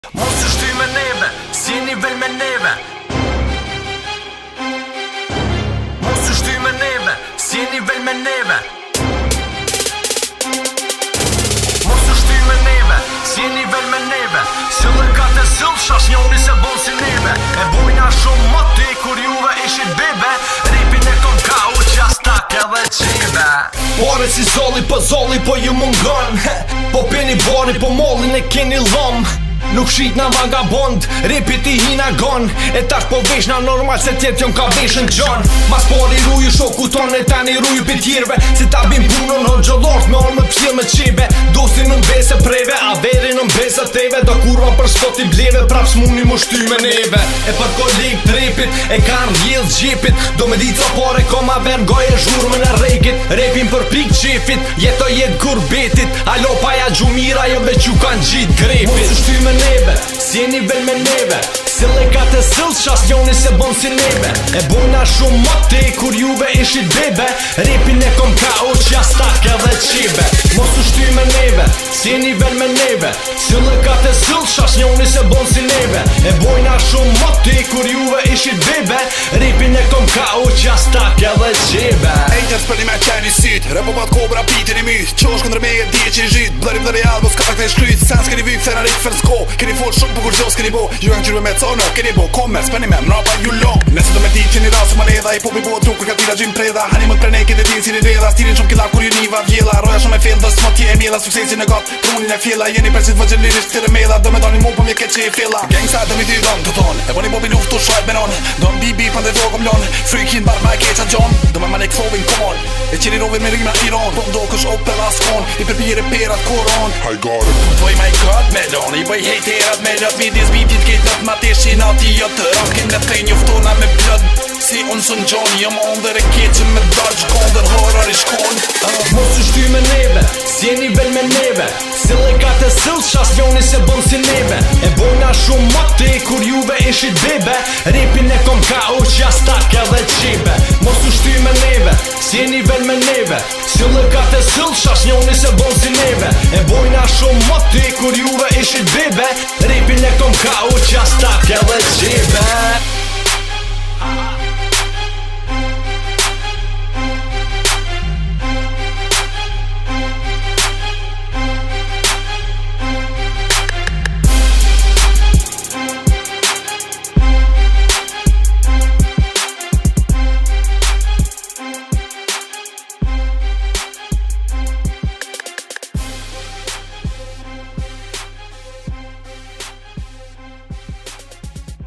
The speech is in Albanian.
Mos u shty me neve, si nivel me neve. Mos u shty me neve, si nivel me neve. Mos u shty me neve, si nivel me neve. Sëllë ka të sëllë, shash njoni se bon si neve. E bujna shumë moti, kur juve ishit bebe. Ripin e kom ka u qastak edhe qive. Pare si zolli po ju mungon. Po peni bari po mollin e keni lom. Nuk shit na vagabond, ripit i hina gon. E tash po vesh na normal se tjetë jon ka veshën gjon. Mas pari ruju shoku ton e tani ruju pi tjerve. Se ta bim punën ho gjollort me orë me pshil me qibe. Dosin në mbese preve, a veri në mbese teve. Do kurva për sot i bleve, prap s'muni mu shty me neve. E për kolik të ripit, e kan rjedh gjepit. Do me ditë sa pare koma vergoj e zhurme në rejkit. Repin për pik qefit, jeto jet kurbetit. Alo paja gjumira jo veq ju kan gjit grepit. Mos u shty me neve, si nivel me neve. Sille ka të sëllë, shas njoni se bon si neve. E bujna shumë moti, kur juve ishit bebe. Ripin e kom ka u qja stak edhe qibe. Mos u shty me neve, si nivel me neve. Sille ka të sëllë, shas njoni se bon si neve. E bujna shumë moti, kur juve ishit bebe. Ripin e kom ka u qja stak edhe qibe. Ejtës për një me qeni syt, repopat kobra pitin i myt. Qosh këndër me e dje që i zhyt, blërim dhe real, bos ka të shkryt. Sens keni vyk, se në rikë fërsko. Keni fol shumë për kur gjos keni bo. Ju e në gjyrë me conë, keni bo komers, për një me mrapa ju lo. Nëse do me ti që një rasë më ledha, i popi bo truk për ka tira gjim preda. Hani më të prenekit e din si një reda, stirin shumë killa kur ju niva vjela. Roja shumë e fjell dhe s'ma tje e mjela, suksesin e gat, prunin e fjela. Jeni persit vëgjëllirisht të remela, do me doni mu për mje keq që i fjela. Gangsta do mi ty don të ton, e boni bobi luftu shajt me non. Do më bibi për dhe vogëm lon, frikin bar ma e keqa gjon. Do me manek thovin kon, e qiri rovin me rima Iran. Po mdo kësh opel askon, i përpire perat koron. I got it. Tvoj my god melon, i bëj hejterat me lët. Midis bitit ketët ma teshin ati jo të rakin. Let kaj njoftona me blëd, si unë sën gjon. Jëm ondër e keqë me dërgj, kondër horor i shkon. Mos u shty me neve, si nivel me neve. Sille ka të sëllë, shas njoni se bon si neve. E bojna shumë moti, kur juve ishit bebe. Ripin e kom ka u qja stak edhe qibe. Mos u shty me neve, si nivel me neve. Sille ka të sëllë, shas njoni se bon si neve. E bojna shumë moti, kur juve ishit bebe. Ripin e kom ka